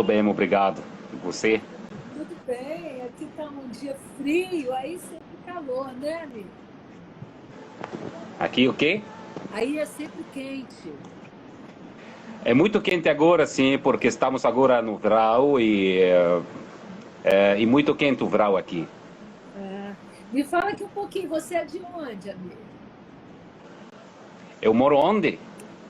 Tudo bem, obrigado. E você? Tudo bem, aqui está um dia frio, aí sempre calor, né, amigo? Aqui o quê? Aí é sempre quente. É muito quente agora, sim, porque estamos agora no verão e muito quente o verão aqui. É. Me fala aqui um pouquinho, você é de onde, amigo? Eu moro onde?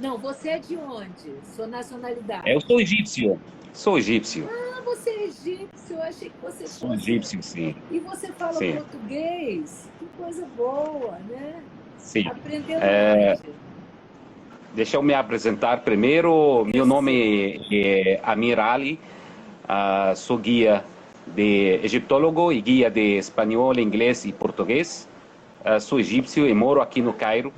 Não, você é de onde? Sua Eu nacionalidade. sou egípcio. Sou egípcio. Ah, você é egípcio, eu achei que você Sou fosse. egípcio, sim. E você fala Sim, português? Que coisa boa, né? sim. Aprendeu onde? Deixa eu me apresentar primeiro. Meu Isso. nome é Amir Ali. Sou guia de egiptólogo e guia de espanhol, inglês e português. Sou egípcio e moro aqui no Cairo.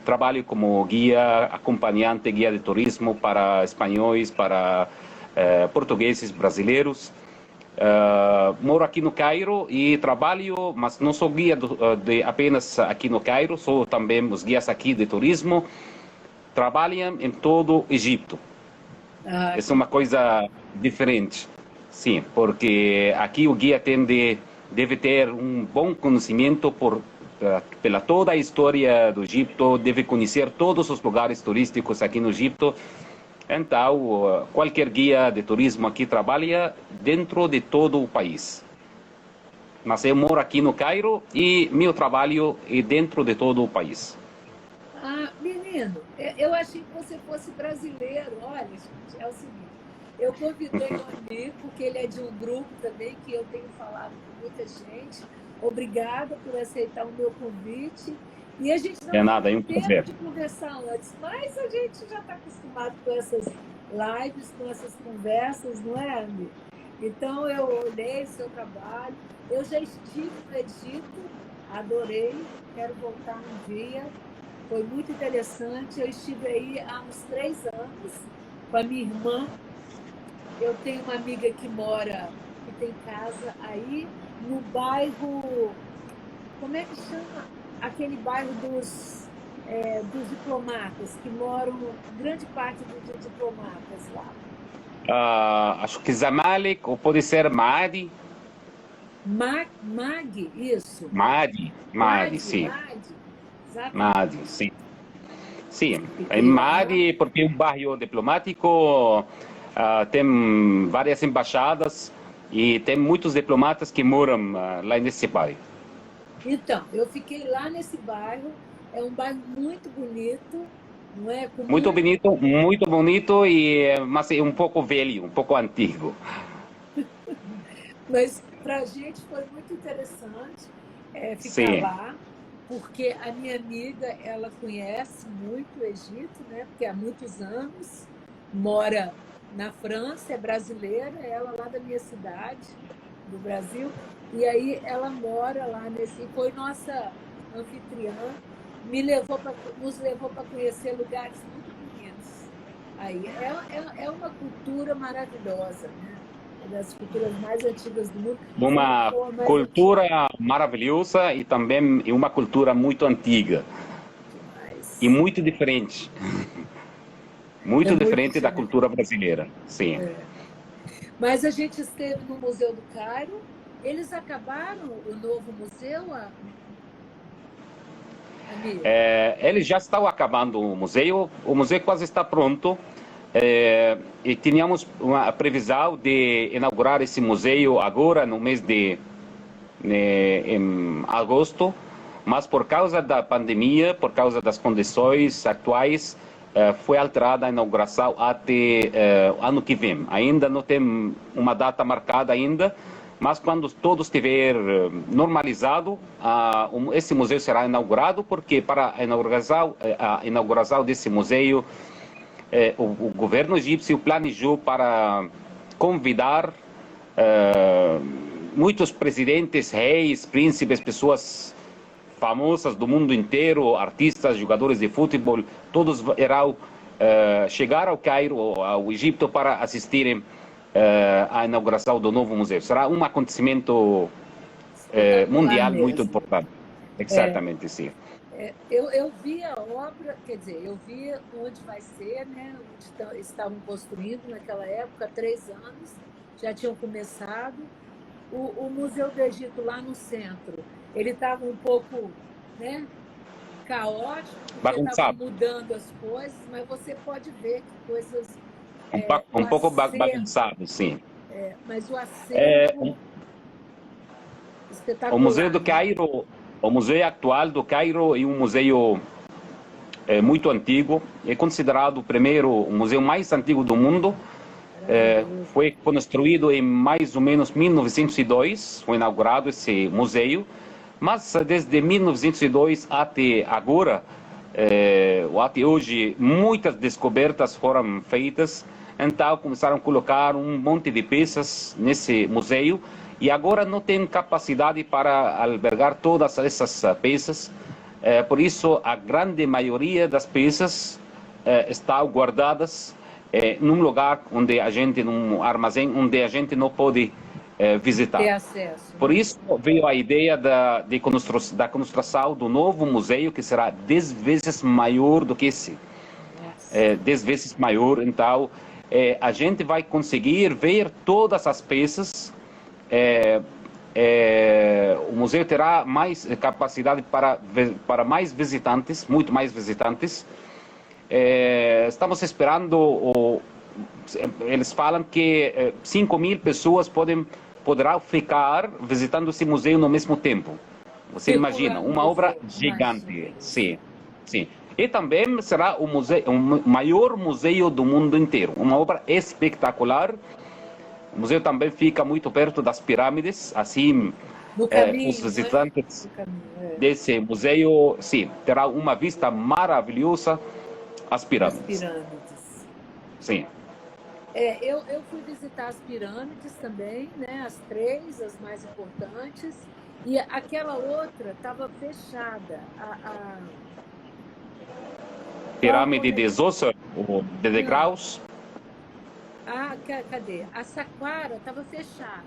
Trabalho como guia, acompanhante, guia de turismo para espanhóis, para portugueses brasileiros. Moro aqui no Cairo e trabalho, mas não sou guia de apenas aqui no Cairo, sou também os guias aqui de turismo. Trabalham em todo o Egito. Ah, Essa é uma coisa diferente, sim, porque aqui o guia deve ter um bom conhecimento pela toda a história do Egito, deve conhecer todos os lugares turísticos aqui no Egito. Então, qualquer guia de turismo aqui trabalha dentro de todo o país. Mas eu moro aqui no Cairo e meu trabalho é dentro de todo o país. menino, eu achei que você fosse brasileiro. Olha, gente, é o seguinte, eu convidei o amigo, porque ele é de um grupo também que eu tenho falado com muita gente. Obrigada por aceitar o meu convite. E a gente não É teve nada, é um tempo prazer. de conversar antes, mas a gente já está acostumado com essas lives, com essas conversas, não é, amigo? Então, eu olhei o seu trabalho. Eu já estive no Egito, adorei, quero voltar um dia. Foi muito interessante. Eu estive aí há uns 3 anos com a minha irmã. Eu tenho uma amiga que mora, que tem casa aí no bairro. Como é que chama? Aquele bairro dos diplomatas, que moram grande parte dos diplomatas lá. Acho que Zamalek ou pode ser Maadi. Mag, isso. Maadi, sim. Madi, exatamente. Maadi, sim. Sim, em Fiquei lá. Maadi, porque é um bairro diplomático, tem várias embaixadas e tem muitos diplomatas que moram lá nesse bairro. Então, eu fiquei lá nesse bairro. É um bairro muito bonito, não é? Com Muito bonito, mas é um pouco velho, um pouco antigo. Mas para a gente foi muito interessante ficar Sim, lá, porque a minha amiga ela conhece muito o Egito, né? Porque há muitos anos mora na França, é brasileira, ela lá da minha cidade, do Brasil, e aí ela mora lá nesse, foi nossa anfitriã, nos levou para conhecer lugares muito bonitos. Aí é uma cultura maravilhosa, né? Uma das culturas mais antigas do mundo, se não uma for a mais antiga. cultura maravilhosa e também é uma cultura muito antiga e Demais. muito diferente. É Muito muito diferente da diferente. cultura brasileira. Sim. Mas a gente esteve no Museu do Cairo. Eles acabaram o novo museu, amigo? Eles já estão acabando o museu quase está pronto. E tínhamos uma previsão de inaugurar esse museu agora no mês em agosto, mas por causa da pandemia, por causa das condições atuais, foi alterada a inauguração até ano que vem. Ainda não tem uma data marcada ainda, mas quando tudo estiver normalizado, esse museu será inaugurado, porque para a inauguração desse museu, o governo egípcio planejou para convidar muitos presidentes, reis, príncipes, pessoas famosas do mundo inteiro, artistas, jogadores de futebol, todos irão chegar ao Cairo, ao Egito, para assistirem à inauguração do novo museu. Será um acontecimento Espetacular mundial muito mesmo. importante. Exatamente, sim. Eu vi a obra, quer dizer, eu vi onde vai ser, né? Onde estavam construindo naquela época, há 3 anos, já tinham começado. O Museu do Egito, lá no centro, ele estava um pouco, né, caótico, porque estavam Bagunçado. mudando as coisas, mas você pode ver que coisas, o Um pouco acervo, bagunçado, sim. mas o É, acervo o Museu do espetacular, né? Cairo, o museu atual do Cairo é um museu muito antigo, é considerado o primeiro, o museu mais antigo do mundo. Maravilhoso. Foi construído em mais ou menos 1902, foi inaugurado esse museu, mas desde 1902 até agora, até hoje, muitas descobertas foram feitas, então começaram a colocar um monte de peças nesse museu, e agora não tem capacidade para albergar todas essas peças, por isso a grande maioria das peças está guardadas num lugar onde a gente, num armazém, onde a gente não pode Ter visitar. acesso, Por né? isso veio a ideia da construção do novo museu, que será 10 vezes maior do que esse. Nossa. 10 vezes maior, então a gente vai conseguir ver todas as peças. O museu terá mais capacidade para mais visitantes, muito mais visitantes. Estamos esperando, eles falam que 5.000 pessoas poderão ficar visitando esse museu no mesmo tempo. Você imagina, Circulando o uma obra museu, gigante. imagina isso. Sim, sim. E também será o maior museu do mundo inteiro. Uma obra espetacular. O museu também fica muito perto das pirâmides, assim, No os caminho, não é? visitantes No caminho, desse museu, sim, terá uma vista maravilhosa às das pirâmides. pirâmides. Sim. Eu fui visitar as pirâmides também, né? As três, as mais importantes, e aquela outra estava fechada. Qual o Pirâmide nome? de Zoser, ou de Não. degraus. Cadê? A Saqqara estava fechada.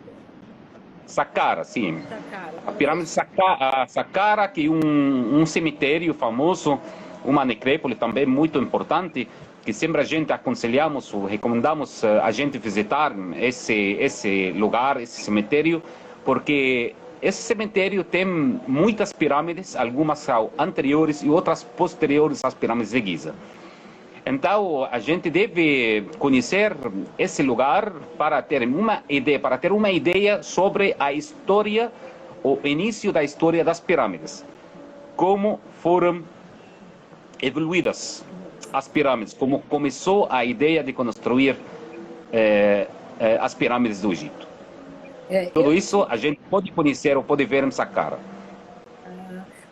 Saqqara, sim. Saqqara A estava pirâmide fechada. Saqqara, que é um cemitério famoso, uma necrópole também muito importante, que sempre a gente aconselhamos, ou recomendamos a gente visitar esse lugar, esse cemitério, porque esse cemitério tem muitas pirâmides, algumas são anteriores e outras posteriores às pirâmides de Giza. Então, a gente deve conhecer esse lugar para ter uma ideia sobre a história, o início da história das pirâmides. Como foram evoluídas as pirâmides, como começou a ideia de construir as pirâmides do Egito. Tudo Eu isso tive. a gente pode conhecer ou pode ver em Saqqara.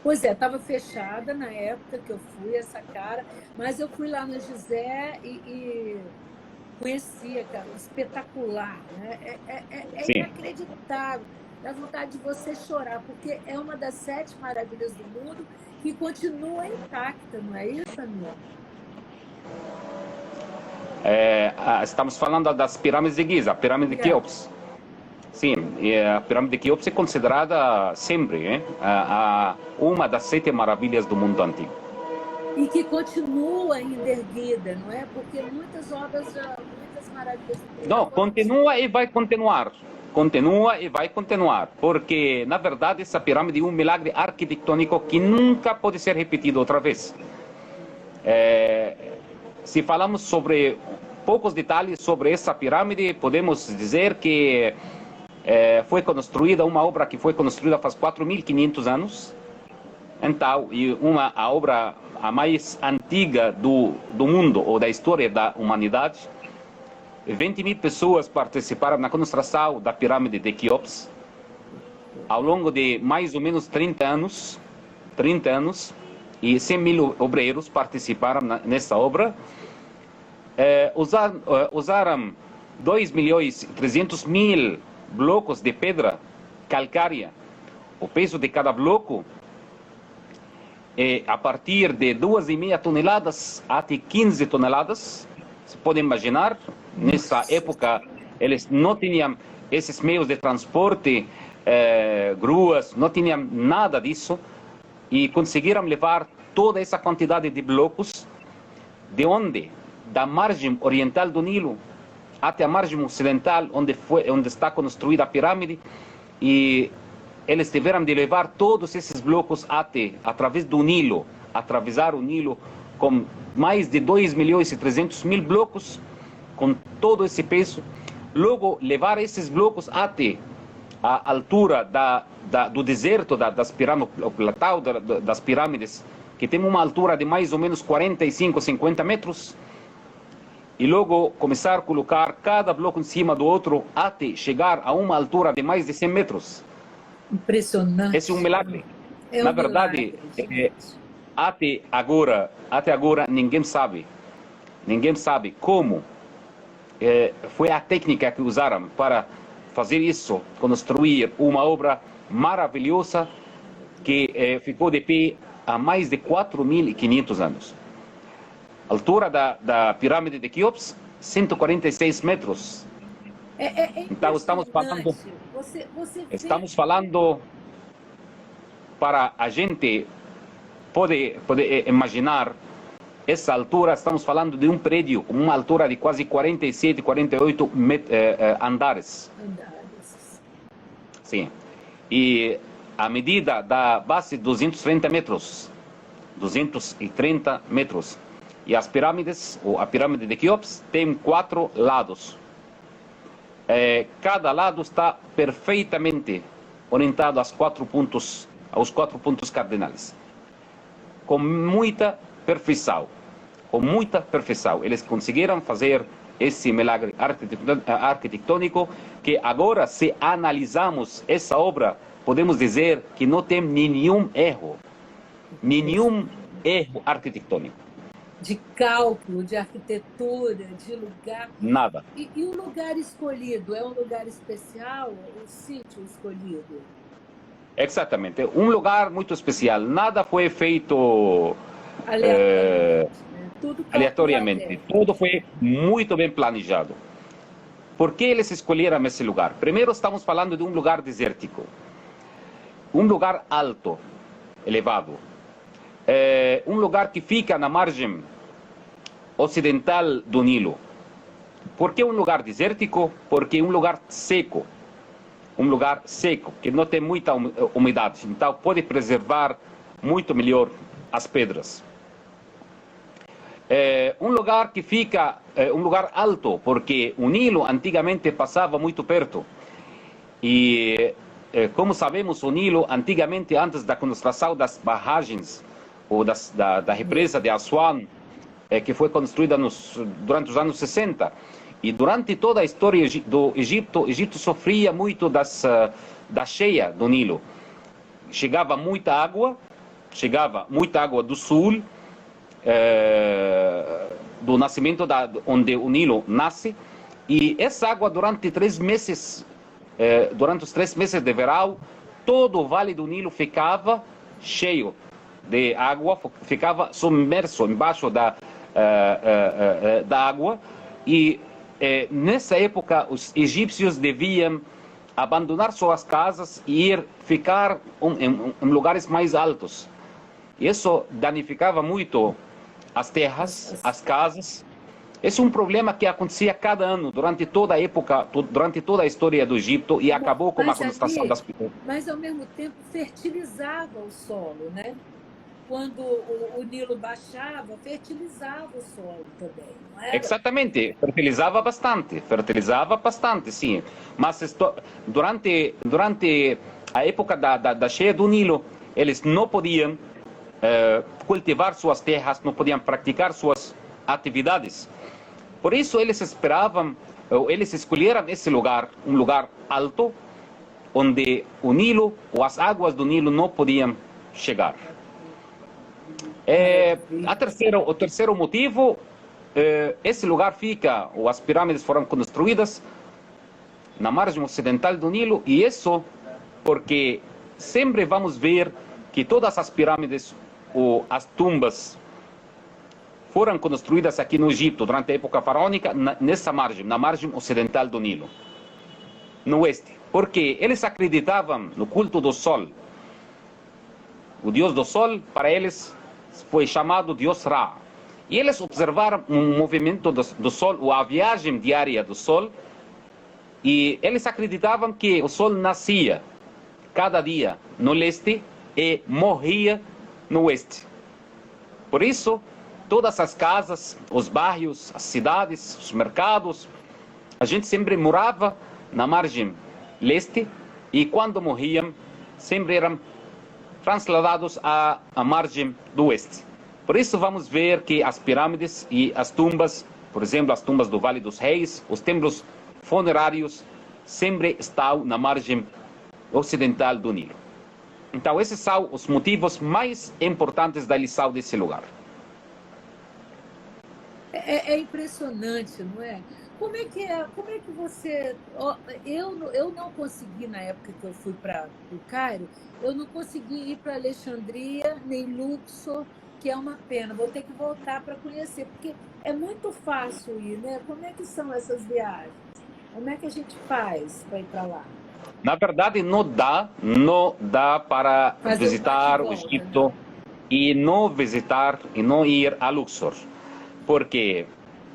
Pois é, estava fechada na época que eu fui, essa cara, mas eu fui lá no Gizé e conheci, cara, espetacular, né? É Sim. inacreditável, dá vontade de você chorar, porque é uma das 7 maravilhas do mundo que continua intacta, não é isso, amigo? Estamos falando das pirâmides de Giza, a pirâmide de Quéops. Sim, e a pirâmide de Quéops é considerada sempre uma das 7 maravilhas do mundo antigo. E que continua ainda erguida, não é? Porque muitas obras, muitas maravilhas do mundo já Não, foram continua e vai continuar. Continua e vai continuar. Porque, na verdade, essa pirâmide é um milagre arquitetônico que nunca pode ser repetido outra vez. Se falamos sobre poucos detalhes sobre essa pirâmide, podemos dizer que foi construída uma obra que foi construída faz 4.500 anos. Então, a obra a mais antiga do mundo ou da história da humanidade. 20.000 pessoas participaram na construção da pirâmide de Quéops ao longo de mais ou menos 30 anos, e 100.000 obreiros participaram nessa obra. Usaram 2.300.000 blocos de pedra calcária. O peso de cada bloco é a partir de 2,5 toneladas até 15 toneladas. Você pode imaginar, nessa época eles não tinham esses meios de transporte, gruas, não tinham nada disso. e conseguiram levar toda essa quantidade de blocos de onde? Da margem oriental do Nilo até a margem ocidental, onde está construída a pirâmide, e eles tiveram de levar todos esses blocos através do Nilo, atravessar o Nilo com mais de 2.300.000 blocos, com todo esse peso. Logo, levar esses blocos até a altura do deserto das pirâmides, que tem uma altura de mais ou menos 45, 50 metros, e logo começar a colocar cada bloco em cima do outro até chegar a uma altura de mais de 100 metros. Impressionante. Esse é um milagre. É Na um verdade, milagre, até agora ninguém sabe como foi a técnica que usaram para fazer isso, construir uma obra maravilhosa que ficou de pé há mais de 4.500 anos. A altura da pirâmide de Quéops, 146 metros. Então estamos falando para a gente poder imaginar essa altura. Estamos falando de um prédio com uma altura de quase 47, 48 andares. Sim. E a medida da base, 230 metros. 230 metros. E as pirâmides, ou a pirâmide de Quéops, tem 4 lados. Cada lado está perfeitamente orientado aos 4 pontos cardinais. Com muita perfeição. Eles conseguiram fazer esse milagre arquitetônico que agora, se analisamos essa obra, podemos dizer que não tem nenhum erro arquitetônico. De cálculo, de arquitetura, de lugar. Nada. E o lugar escolhido? É um lugar especial? O sítio escolhido? Exatamente. Um lugar muito especial. Nada foi feito aleatoriamente. Tudo foi muito bem planejado. Por que eles escolheram esse lugar? Primeiro, estamos falando de um lugar desértico. Um lugar alto, elevado. Um lugar que fica na margem ocidental do Nilo. Por que um lugar desértico? Porque é um lugar seco. Que não tem muita umidade. Então pode preservar muito melhor as pedras. Um lugar que fica, um lugar alto, porque o Nilo antigamente passava muito perto. E, como sabemos, o Nilo antigamente, antes da construção das barragens, ou da represa de Aswan, que foi construída durante os anos 60. E durante toda a história do Egito, o Egito sofria muito da cheia do Nilo. Chegava muita água do sul, do nascimento onde o Nilo nasce, e essa água durante os 3 meses de verão, todo o vale do Nilo ficava cheio de água, ficava submerso embaixo da água, e nessa época os egípcios deviam abandonar suas casas e ficar em lugares mais altos. Isso danificava muito as terras, as casas. Esse é um problema que acontecia cada ano, durante toda a época, durante toda a história do Egito, e acabou com a construção das... Mas, ao mesmo tempo, fertilizava o solo, né? Quando o Nilo baixava, fertilizava o solo também, não era? Exatamente, fertilizava bastante, sim. Mas durante a época da cheia do Nilo, eles não podiam cultivar suas terras, não podiam praticar suas atividades. Por isso eles escolheram esse lugar, um lugar alto, onde o Nilo, ou as águas do Nilo não podiam chegar. O terceiro motivo, esse lugar fica, ou as pirâmides foram construídas na margem ocidental do Nilo, e isso porque sempre vamos ver que todas as pirâmides ou as tumbas foram construídas aqui no Egito durante a época faraônica, nessa margem, na margem ocidental do Nilo, no oeste, porque eles acreditavam no culto do sol. o Deus do Sol, para eles foi chamado Deus Ra. E eles observaram um movimento do Sol, ou a viagem diária do Sol, e eles acreditavam que o Sol nascia cada dia no leste e morria no oeste. Por isso, todas as casas, os bairros, as cidades, os mercados, a gente sempre morava na margem leste e quando morriam, sempre eram trasladados à margem do oeste. Por isso vamos ver que as pirâmides e as tumbas, por exemplo, as tumbas do Vale dos Reis, os templos funerários, sempre estão na margem ocidental do Nilo. Então, esses são os motivos mais importantes da eleição desse lugar. É impressionante, não é? Como é que você... Eu não consegui, na época que eu fui para o Cairo, eu não consegui ir para Alexandria, nem Luxor, que é uma pena. Vou ter que voltar para conhecer, porque é muito fácil ir, né? Como é que são essas viagens? Como é que a gente faz para ir para lá? Na verdade, não dá para visitar o Egito, né? E não ir a Luxor, porque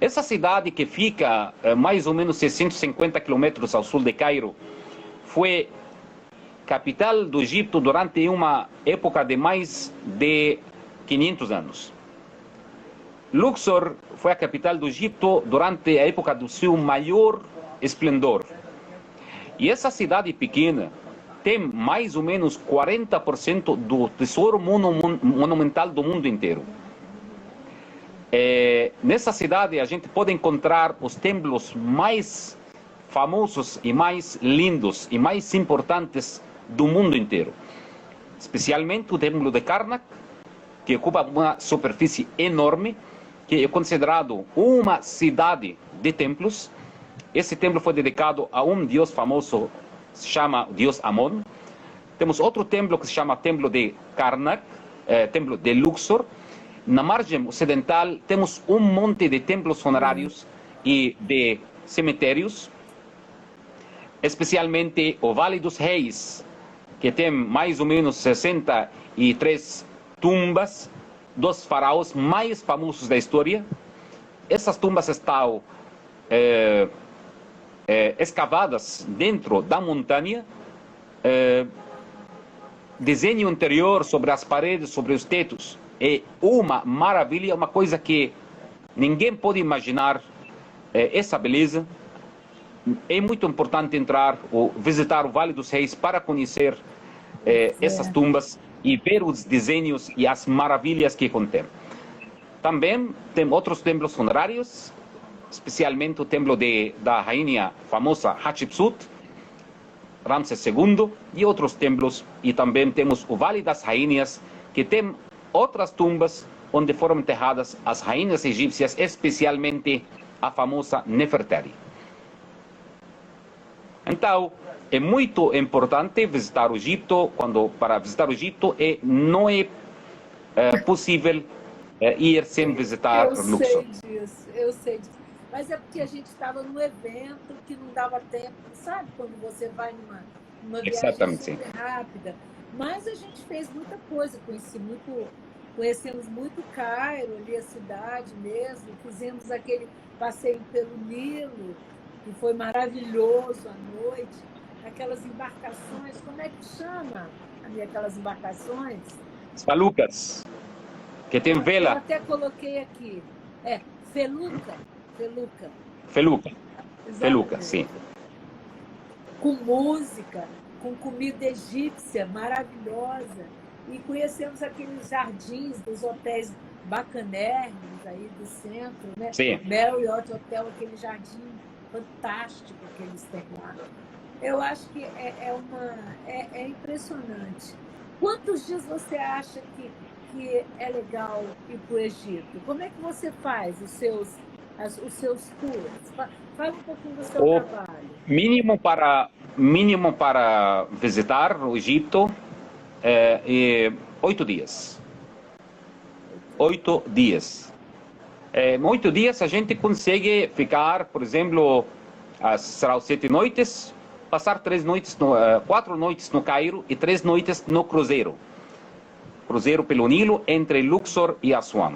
essa cidade que fica mais ou menos 650 quilômetros ao sul de Cairo foi capital do Egito durante uma época de mais de 500 anos. Luxor foi a capital do Egito durante a época do seu maior esplendor. E essa cidade pequena tem mais ou menos 40% do tesouro monumental do mundo inteiro. Nessa cidade a gente pode encontrar os templos mais famosos e mais lindos e mais importantes do mundo inteiro. Especialmente o templo de Karnak, que ocupa uma superfície enorme, que é considerado uma cidade de templos. Esse templo foi dedicado a um deus famoso, se chama o deus Amon. Temos outro templo que se chama Templo de Karnak, Templo de Luxor. Na margem ocidental temos um monte de templos funerários e de cemitérios, especialmente o Vale dos Reis, que tem mais ou menos 63 tumbas dos faraós mais famosos da história. Essas tumbas estão escavadas dentro da montanha, desenho interior sobre as paredes, sobre os tetos, é uma maravilha, uma coisa que ninguém pode imaginar, essa beleza. É muito importante entrar ou visitar o Vale dos Reis para conhecer essas tumbas e ver os desenhos e as maravilhas que contém. Também tem outros templos funerários, especialmente o templo da rainha famosa Hatshepsut, Ramsés II, e outros templos. E também temos o Vale das Rainhas, que tem outras tumbas onde foram enterradas as rainhas egípcias, especialmente a famosa Nefertari. Então, é muito importante visitar o Egito. Para visitar o Egito não é possível ir sem visitar Luxor. Eu sei disso. Mas é porque a gente estava num evento que não dava tempo, sabe? Quando você vai numa viagem super rápida. Mas a gente fez muita coisa, conhecemos muito Cairo, ali a cidade mesmo, fizemos aquele passeio pelo Nilo, que foi maravilhoso à noite, aquelas embarcações, como é que chama aquelas embarcações? As falucas, que tem vela. Eu até coloquei aqui, feluca. Feluca, sim. Com música, com comida egípcia maravilhosa, e conhecemos aqueles jardins dos hotéis bacanérrimos aí do centro, né? Sim. Marriott Hotel, aquele jardim fantástico que eles têm lá. Eu acho que é impressionante. Quantos dias você acha que é legal ir para o Egito? Como é que você faz os seus tours? Fala um pouquinho do seu trabalho. Mínimo para visitar o Egito é 8 dias. 8 dias. 8 dias a gente consegue ficar, por exemplo, serão 7 noites, passar 4 noites no Cairo e 3 noites no cruzeiro. cruzeiro pelo Nilo entre Luxor e Assuan.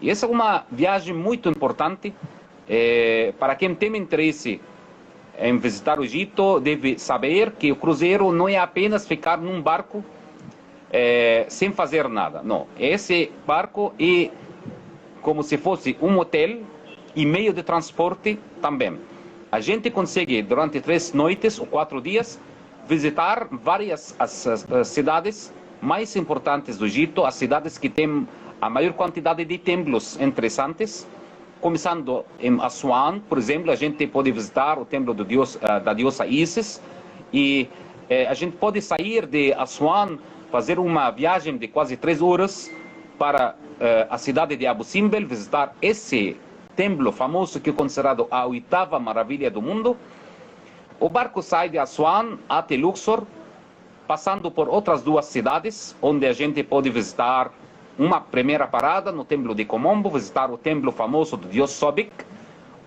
E essa é uma viagem muito importante. Para quem tem interesse em visitar o Egito, deve saber que o cruzeiro não é apenas ficar num barco sem fazer nada. Não, esse barco é como se fosse um hotel e meio de transporte também. A gente consegue, durante 3 noites ou 4 dias, visitar várias as cidades mais importantes do Egito, as cidades que têm a maior quantidade de templos interessantes. Começando em Assuan, por exemplo, a gente pode visitar o templo do da deusa Isis, e a gente pode sair de Assuan, fazer uma viagem de quase 3 horas para a cidade de Abu Simbel, visitar esse templo famoso que é considerado a 8ª maravilha do mundo. O barco sai de Assuan até Luxor, passando por outras 2 cidades, onde a gente pode visitar uma primeira parada no templo de Komombo, visitar o templo famoso do deus Sobek,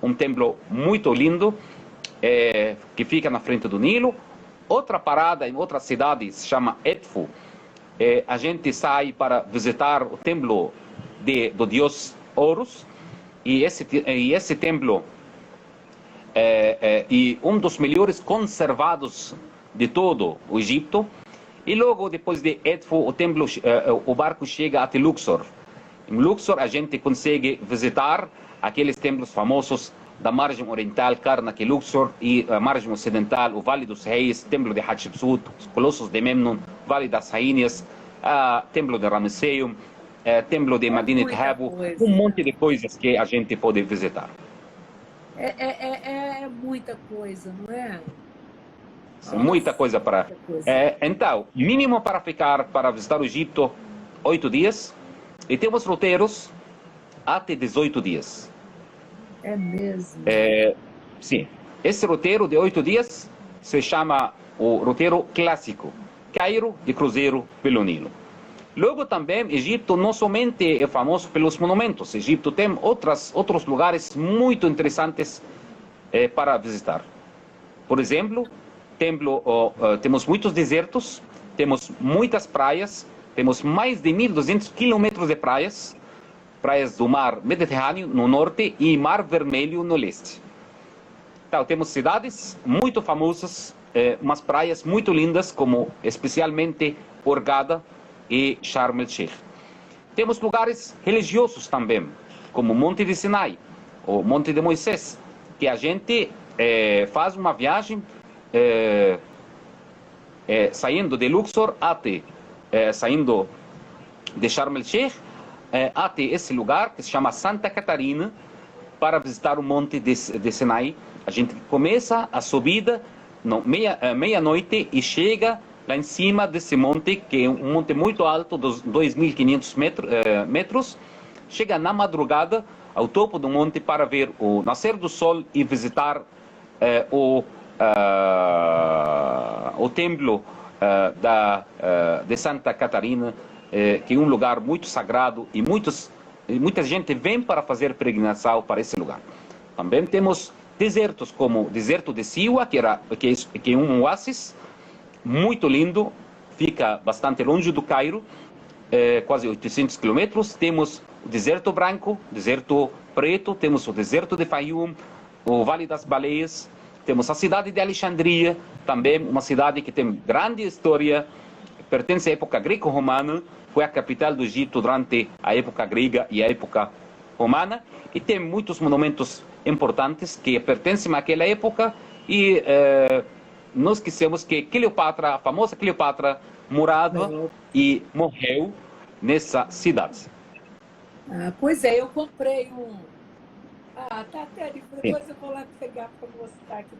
um templo muito lindo, que fica na frente do Nilo. Outra parada em outra cidade se chama Edfu. A gente sai para visitar o templo do deus Horus, e esse templo é um dos melhores conservados de todo o Egito. E logo depois de Edfu, o barco chega até Luxor. Em Luxor a gente consegue visitar aqueles templos famosos da margem oriental, Karnak e Luxor, e a margem ocidental, o Vale dos Reis, Templo de Hatshepsut, os Colossos de Memnon, Vale das Rainhas, Templo de Ramesseum, Templo de Madinat Habu, um monte de coisas que a gente pode visitar. É muita coisa, não é? Nossa, muita coisa para... então, mínimo para visitar o Egito, 8 dias, e temos roteiros até 18 dias. É mesmo? Sim. Esse roteiro de 8 dias se chama o roteiro clássico, Cairo de cruzeiro pelo Nilo. Logo também, Egito não somente é famoso pelos monumentos, Egito tem outros lugares muito interessantes para visitar. Por exemplo, temos muitos desertos, temos muitas praias, temos mais de 1.200 quilômetros de praias do mar Mediterrâneo no norte e mar Vermelho no leste. Então, temos cidades muito famosas, umas praias muito lindas, como especialmente Hurghada e Sharm el-Sheikh. Temos lugares religiosos também, como Monte de Sinai, ou Monte de Moisés, que a gente faz uma viagem saindo de Luxor até, saindo de Sharm el-Sheikh, até esse lugar que se chama Santa Catarina, para visitar o Monte de Sinai. A gente começa a subida meia-noite e chega lá em cima desse monte, que é um monte muito alto, dos 2.500 metros. Chega na madrugada ao topo do monte para ver o nascer do sol e visitar o templo de Santa Catarina, que é um lugar muito sagrado e muita gente vem para fazer peregrinação para esse lugar. Também temos desertos, como o deserto de Siwa, que é um oásis muito lindo, fica bastante longe do Cairo, quase 800 quilômetros. Temos o deserto branco, deserto preto, temos o deserto de Fayum, o Vale das Baleias, temos a cidade de Alexandria, também uma cidade que tem grande história, pertence à época greco-romana, foi a capital do Egito durante a época grega e a época romana, e tem muitos monumentos importantes que pertencem àquela época, e não esquecemos que Cleopatra, a famosa Cleopatra, morava e morreu nessa cidade. Pois é, eu comprei um... tá até ali, depois eu vou lá pegar para mostrar aqui.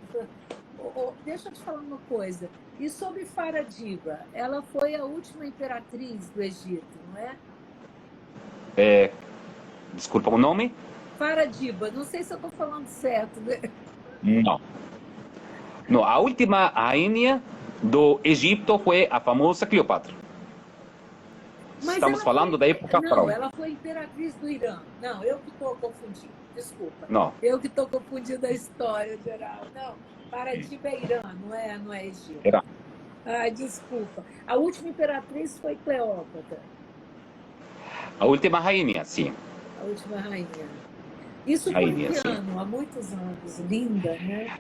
Deixa eu te falar uma coisa. E sobre Faradiba, ela foi a última imperatriz do Egito, não é? Desculpa o nome? Faradiba, não sei se eu estou falando certo, né? Não. Não, a última rainha do Egito foi a famosa Cleopatra. Mas estamos falando da época Não, ela foi imperatriz do Irã. Não, eu que estou confundindo. Desculpa. Não. Eu que estou confundindo a história geral. Não, Faradiba é Irã, não é Egito. Irã. Ah, desculpa. A última imperatriz foi Cleópatra, A última rainha, sim. a última rainha. Isso foi em Rainha, que sim. ano? Há muitos anos. Linda, né?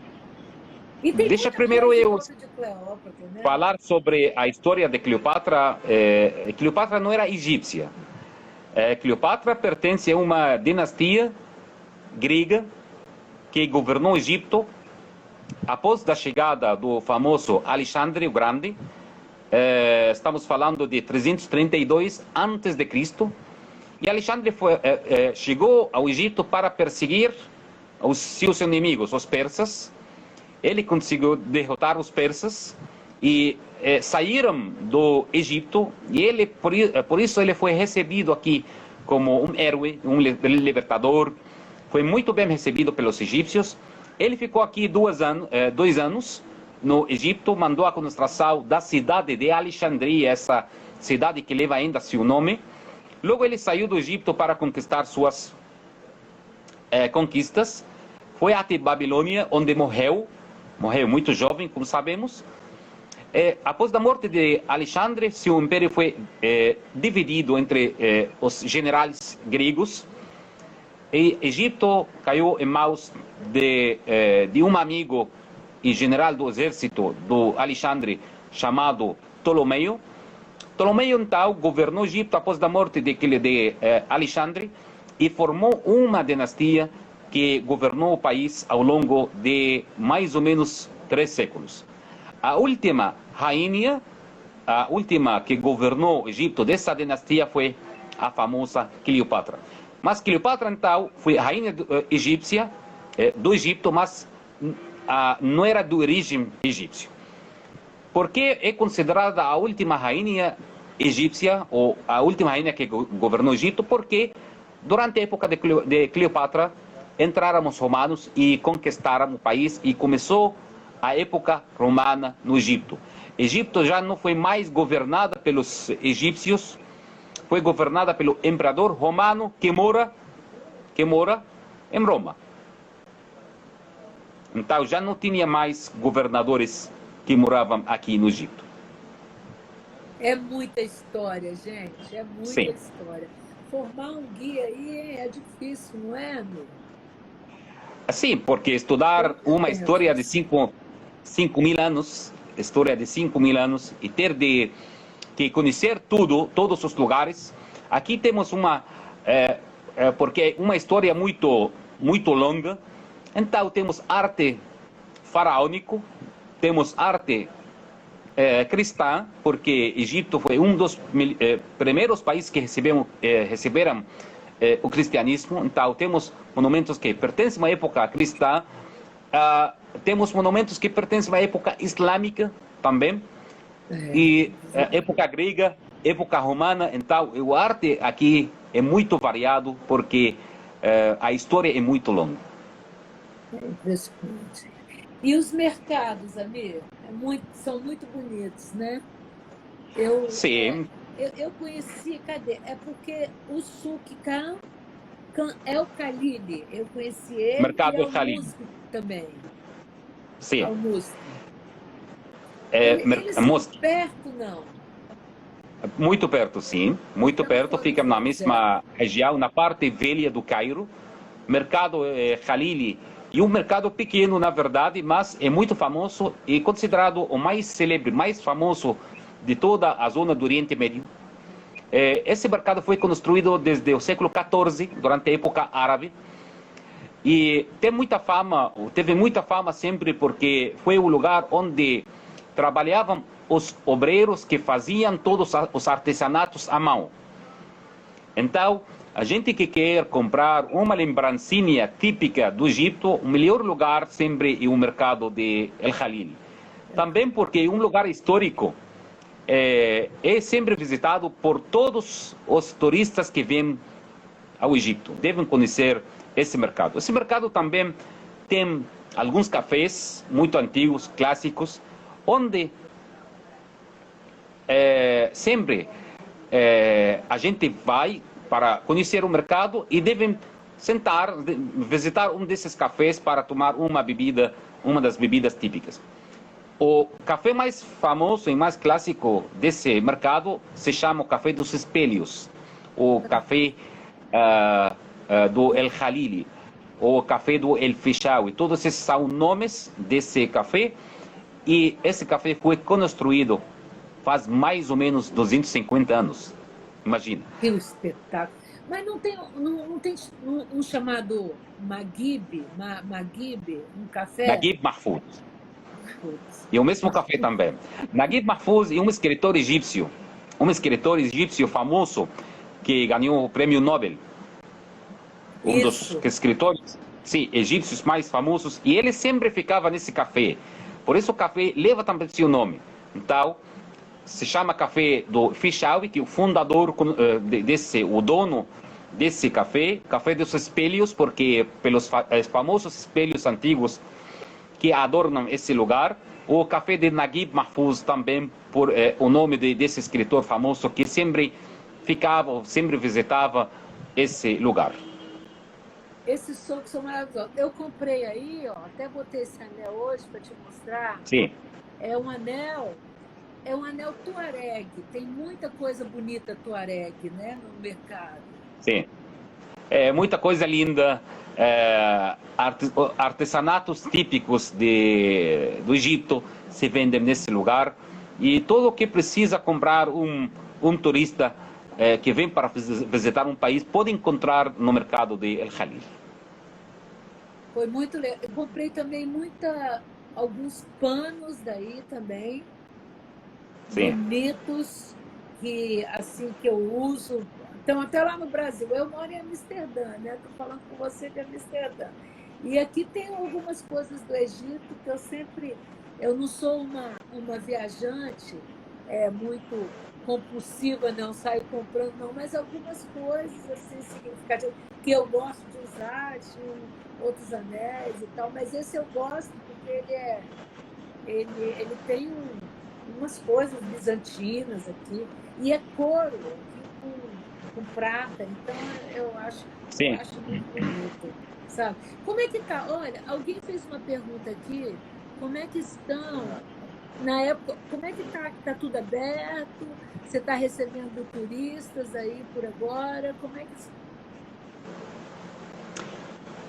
E tem Deixa muita primeiro coisa em eu volta de Cleópatra, né? falar sobre a história de Cleopatra. Cleopatra não era egípcia. Cleopatra pertence a uma dinastia grega que governou o Egito após a chegada do famoso Alexandre o Grande. Estamos falando de 332 a.C. E Alexandre chegou ao Egito para perseguir os seus inimigos, os persas. Ele conseguiu derrotar os persas e saíram do Egito, e ele por isso ele foi recebido aqui como um herói, um libertador. Foi muito bem recebido pelos egípcios. Ele ficou aqui 2 anos no Egito, mandou a construção da cidade de Alexandria, essa cidade que leva ainda seu nome. Logo ele saiu do Egito para conquistar suas conquistas. Foi até Babilônia, onde morreu muito jovem, como sabemos. Após a morte de Alexandre, seu império foi dividido entre os generais gregos. E Egito caiu em mãos de um amigo e general do exército do Alexandre, chamado Ptolomeu. Ptolomeu, então, governou o Egito após a morte de Alexandre e formou uma dinastia que governou o país ao longo de mais ou menos 3 séculos. A última rainha, a última que governou o Egito dessa dinastia foi a famosa Cleopatra. Mas Cleopatra, então, foi a rainha egípcia, do Egito, mas não era do origem egípcio. Por que é considerada a última rainha egípcia, ou a última rainha que governou o Egito? Porque durante a época de Cleopatra, entraram os romanos e conquistaram o país, e começou a época romana no Egito. Egito já não foi mais governada pelos egípcios, foi governada pelo imperador romano que mora em Roma. Então já não tinha mais governadores que moravam aqui no Egito. É muita história, gente, é muita Sim. história. Formar um guia aí é difícil, não é, amigo? Sim, porque estudar uma história de 5.000 anos, e ter que conhecer todos os lugares. Aqui temos porque é uma história muito, muito longa. Então temos arte faraônico, temos arte cristã, porque Egito foi um dos primeiros países que receberam o cristianismo. Então temos monumentos que pertencem à época cristã, temos monumentos que pertencem à época islâmica também, e época grega, época romana. Então a arte aqui é muito variado, porque a história é muito longa. É impressionante. E os mercados, Amir, são muito bonitos, né? Sim. Eu conheci, cadê? É porque o Souk Khan é o Khalili. Eu conheci ele. Mercado e é o Khalili. músico também. Sim. É o músico. Eles são perto, não? Muito perto, sim. Muito perto. Fica na mesma região, na parte velha do Cairo. Mercado Khalili. E um mercado pequeno, na verdade, mas é muito famoso e considerado o mais célebre, mais famoso de toda a zona do Oriente Médio. Esse mercado foi construído desde o século XIV, durante a época árabe, e teve muita fama sempre, porque foi o lugar onde trabalhavam os obreiros que faziam todos os artesanatos à mão. Então, a gente que quer comprar uma lembrancinha típica do Egito, o melhor lugar sempre é o mercado de El Khalil. Também porque é um lugar histórico, é sempre visitado por todos os turistas que vêm ao Egito. Devem conhecer esse mercado. Esse mercado também tem alguns cafés muito antigos, clássicos, onde sempre a gente vai para conhecer o mercado e devem visitar um desses cafés para tomar uma das bebidas típicas. O café mais famoso e mais clássico desse mercado se chama o café dos espelhos, o café do El Khalili, o café do El Fishawi. Todos esses são nomes desse café, e esse café foi construído faz mais ou menos 250 anos. Imagina. Que espetáculo. Mas não tem, não tem um chamado Magib, um café? Naguib Mahfouz. Putz. E o mesmo café também. Naguib Mahfouz é um escritor egípcio famoso que ganhou o prêmio Nobel. Um dos escritores, sim, egípcios mais famosos, e ele sempre ficava nesse café. Por isso o café leva também seu nome. Então, se chama café do Fishawi, que é o fundador o dono desse café, café dos espelhos, porque pelos famosos espelhos antigos que adornam esse lugar. O café de Naguib Mahfouz também por o nome desse escritor famoso que sempre visitava esse lugar. Esses socos são maravilhosos. Eu comprei aí, ó, até botei esse anel hoje para te mostrar. Sim. É um anel Tuareg. Tem muita coisa bonita Tuareg, né, no mercado. Sim. É muita coisa linda. Artesanatos típicos do Egito se vendem nesse lugar, e tudo o que precisa comprar um turista que vem para visitar um país pode encontrar no mercado de El Khalil. Foi muito legal. Eu comprei também alguns panos daí também. Sim. Bonitos, que assim que eu uso. Então, até lá no Brasil, eu moro em Amsterdã, né? Estou falando com você de Amsterdã. E aqui tem algumas coisas do Egito que eu não sou uma viajante muito compulsiva, não saio comprando, não, mas algumas coisas assim significativas que eu gosto de usar, tinha outros anéis e tal, mas esse eu gosto porque ele tem umas coisas bizantinas aqui, e é couro, aqui com prata, então eu acho muito bonito, sabe? Como é que tá? Olha, alguém fez uma pergunta aqui, como é que estão na época, como é que tá tudo aberto? Você está recebendo turistas aí por agora? Como é que...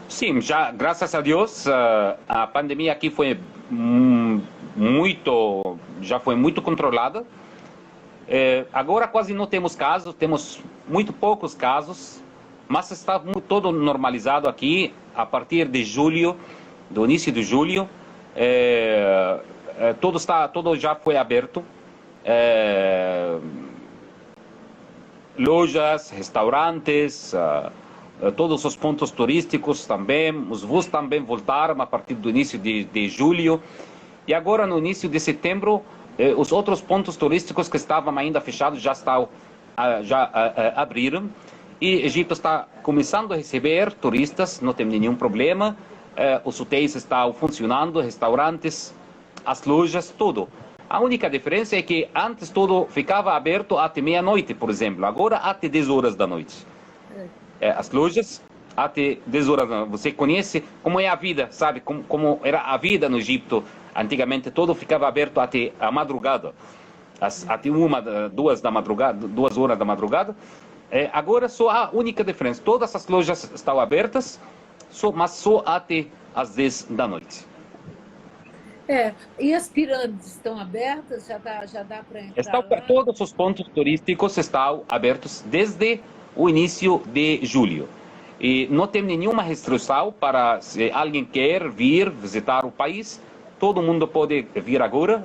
Sim, já, graças a Deus, a pandemia aqui foi já foi muito controlada. Agora quase não temos casos, temos muito poucos casos, mas está todo normalizado aqui a partir de julho, do início de julho. Todo já foi aberto. Lojas, restaurantes, todos os pontos turísticos também, os voos também voltaram a partir do início de julho, e agora no início de setembro os outros pontos turísticos que estavam ainda fechados já abriram, e o Egito está começando a receber turistas, não tem nenhum problema. Os hotéis estão funcionando, restaurantes, as lojas, tudo. A única diferença é que antes tudo ficava aberto até meia-noite, por exemplo. Agora até 10 horas da noite. As lojas até 10 horas da noite. Você conhece como é a vida, sabe? Como era a vida no Egito. Antigamente tudo ficava aberto até a madrugada. Até 2 horas da madrugada. Agora só a única diferença. Todas as lojas estão abertas, mas só até as 10 da noite. E as pirâmides estão abertas? Já dá para entrar lá? Todos os pontos turísticos estão abertos desde o início de julho. E não tem nenhuma restrição para, se alguém quer vir visitar o país, todo mundo pode vir agora,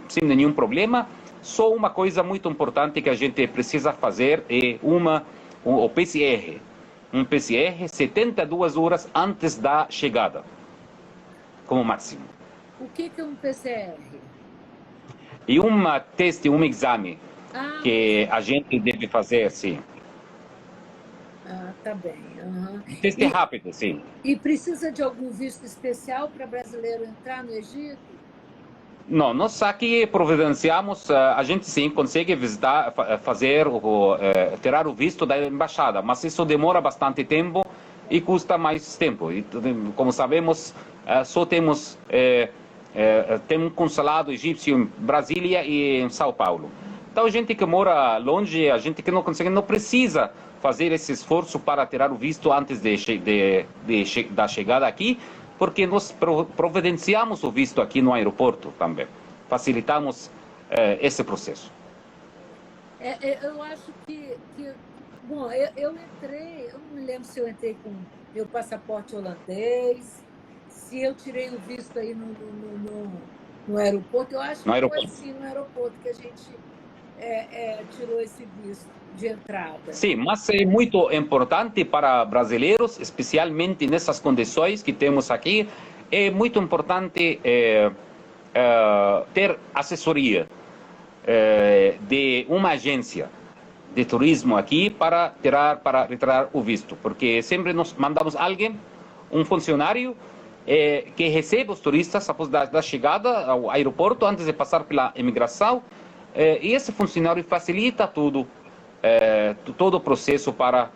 sem nenhum problema. Só uma coisa muito importante que a gente precisa fazer é o PCR. Um PCR 72 horas antes da chegada, como máximo. O que é um PCR? É teste, um exame que a gente deve fazer, sim. Tá bem. Uhum. Teste rápido, sim. E precisa de algum visto especial para brasileiro entrar no Egito? Não, nós aqui providenciamos, a gente sim consegue visitar, tirar o visto da embaixada, mas isso demora bastante tempo e custa mais tempo. E, como sabemos, só temos tem um consulado egípcio em Brasília e em São Paulo. Então, a gente que mora longe, a gente que não consegue, não precisa fazer esse esforço para tirar o visto antes da chegada aqui, porque nós providenciamos o visto aqui no aeroporto também. Facilitamos esse processo. Eu acho que bom, eu entrei, eu não me lembro se eu entrei com meu passaporte holandês, se eu tirei o visto aí no aeroporto, eu acho que foi sim no aeroporto que a gente tirou esse visto de entrada. Sim, mas é muito importante para brasileiros, especialmente nessas condições que temos aqui, é muito importante ter assessoria de uma agência de turismo aqui para retirar o visto, porque sempre nós mandamos alguém, um funcionário, que recebe os turistas após da chegada ao aeroporto, antes de passar pela imigração, e esse funcionário facilita todo o processo para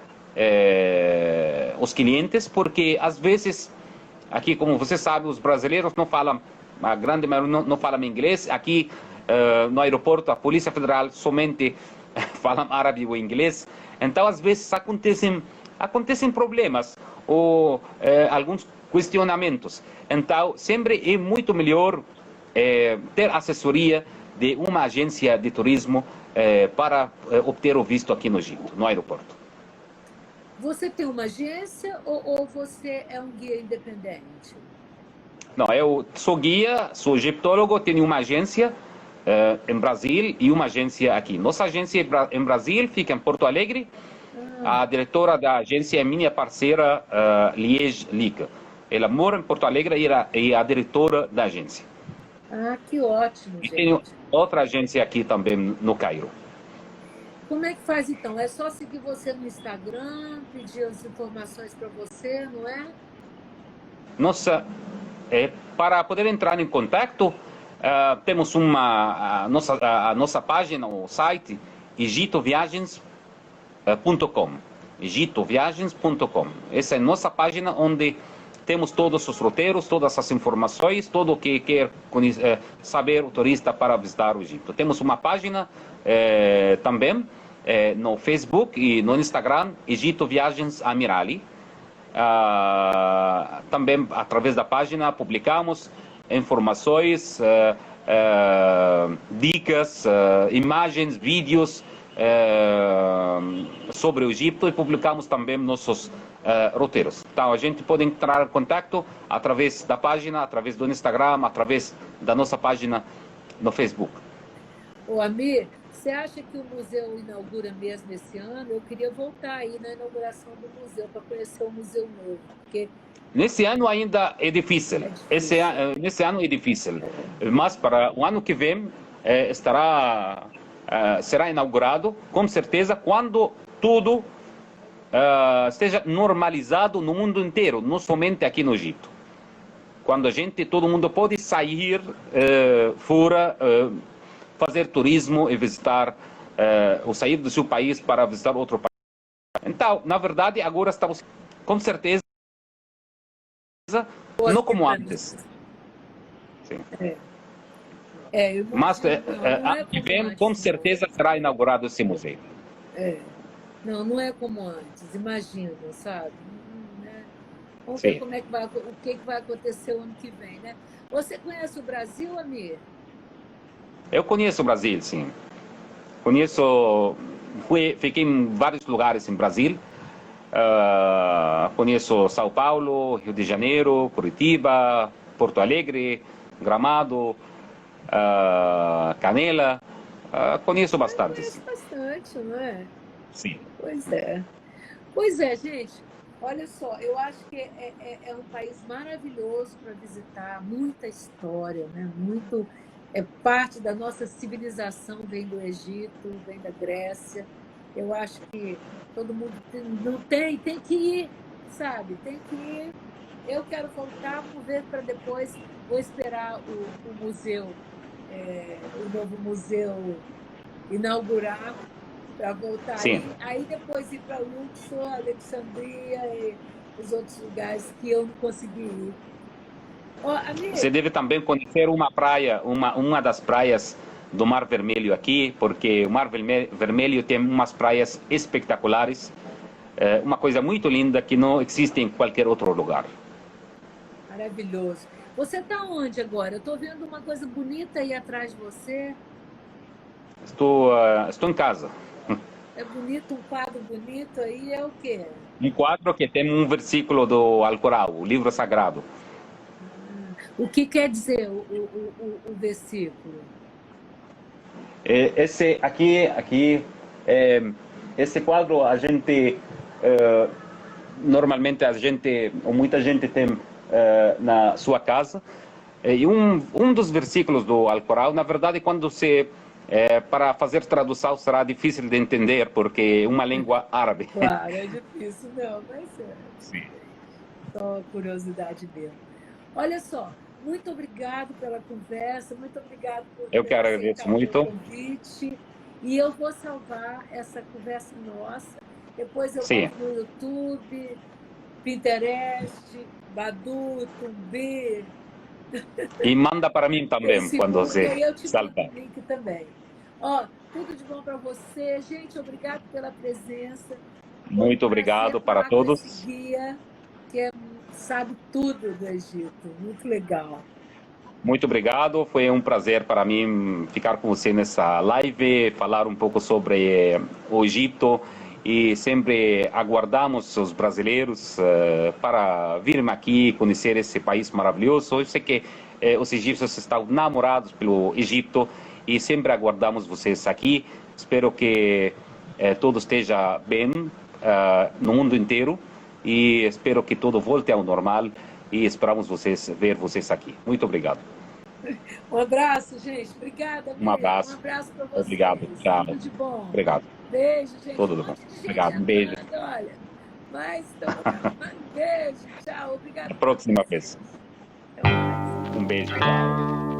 os clientes, porque às vezes, aqui, como você sabe, os brasileiros não falam, a grande maioria não falam inglês. Aqui no aeroporto, a Polícia Federal somente fala árabe ou inglês. Então, às vezes, acontecem problemas ou alguns questionamentos. Então, sempre é muito melhor ter assessoria de uma agência de turismo para obter o visto aqui no Egito, no aeroporto. Você tem uma agência ou você é um guia independente? Não, eu sou guia, sou egiptólogo, tenho uma agência em Brasília e uma agência aqui. Nossa agência em Brasília fica em Porto Alegre. A diretora da agência é minha parceira, Liege Lica. Ela mora em Porto Alegre e é a diretora da agência. Ah, que ótimo, gente. E tenho outra agência aqui também no Cairo. Como é que faz então? É só seguir você no Instagram, pedir as informações para você, não é? Para poder entrar em contato, temos a nossa página, o site egitoviagens.com. egitoviagens.com. Essa é a nossa página onde temos todos os roteiros, todas as informações, tudo o que quer saber o turista para visitar o Egito. Temos uma página também no Facebook e no Instagram, Egito Viagens Amirali. Também através da página publicamos informações, dicas, imagens, vídeos sobre o Egito, e publicamos também nossos roteiros. Então, a gente pode entrar em contato através da página, através do Instagram, através da nossa página no Facebook. Ô, Amir, você acha que o museu inaugura mesmo esse ano? Eu queria voltar aí na inauguração do museu para conhecer o museu novo, porque nesse ano ainda é difícil. Nesse ano é difícil, mas para o ano que vem será inaugurado, com certeza, quando tudo esteja normalizado no mundo inteiro, não somente aqui no Egito. Quando todo mundo pode sair fora, fazer turismo e visitar, ou sair do seu país para visitar outro país. Então, na verdade, agora estamos, com certeza, não como antes. Sim. Mas ano que vem, com certeza, será inaugurado esse museu. Não é como antes, imagina, sabe? Né? Vamos ver como o que vai acontecer o ano que vem, né? Você conhece o Brasil, Amir? Eu conheço o Brasil, sim. Fiquei em vários lugares em Brasil. Conheço São Paulo, Rio de Janeiro, Curitiba, Porto Alegre, Gramado, Canela. Conheço bastante. Conheço bastante, não é? Sim. Pois é, gente. Olha só, eu acho que é um país maravilhoso para visitar, muita história, né? Muito, parte da nossa civilização vem do Egito, vem da Grécia. Eu acho que todo mundo tem que ir, sabe? Tem que ir. Eu quero voltar, vamos ver para depois. Vou esperar o museu, o novo museu inaugurar para voltar. Aí depois ir para Luxor, Alexandria e os outros lugares que eu não consegui ir. Ó, amigo, Você deve também conhecer uma praia, uma das praias do Mar Vermelho aqui, porque o Mar Vermelho tem umas praias espetaculares, uma coisa muito linda que não existe em qualquer outro lugar. maravilhoso. Você está onde agora? Eu estou vendo uma coisa bonita aí atrás de você. Estou em casa. É bonito, um quadro bonito aí, é o quê? Um quadro que tem um versículo do Alcorão, o livro sagrado. O que quer dizer o versículo? Esse aqui, esse quadro a gente normalmente ou muita gente tem na sua casa. E um dos versículos do Alcorão, na verdade, quando você para fazer tradução será difícil de entender porque é uma língua árabe. Claro, é difícil, não, mas é Sim. só curiosidade mesmo. Olha só, muito obrigado pela conversa, muito obrigado por Eu que ter agradeço aceitado o muito. convite. E eu vou salvar essa conversa nossa. Depois eu Sim. boto no YouTube, Pinterest, Badu, Tumblr, E manda para mim também quando Facebook, aí você eu te mando saltar. o link também. Ó, tudo de bom para você. Gente, obrigado pela presença. Muito obrigado para falar com todos. esse guia que sabe tudo do Egito. Muito legal. Muito obrigado, foi um prazer para mim ficar com você nessa live, falar um pouco sobre o Egito e sempre aguardamos os brasileiros para virem aqui conhecer esse país maravilhoso. Eu sei que os egípcios estão namorados pelo Egito e sempre aguardamos vocês aqui. Espero que tudo esteja bem no mundo inteiro e espero que tudo volte ao normal. E esperamos ver vocês aqui. Muito obrigado. Um abraço, gente. Obrigada, Um abraço. Um abraço para vocês. Obrigado. Tchau. Tudo de bom. Obrigado. Beijo, gente. Tudo Um de bom. monte de gente Obrigado. Um beijo. entrando, olha. Mas um beijo. Tchau. Obrigada. Até a próxima vez. Até mais. Um beijo. Tchau.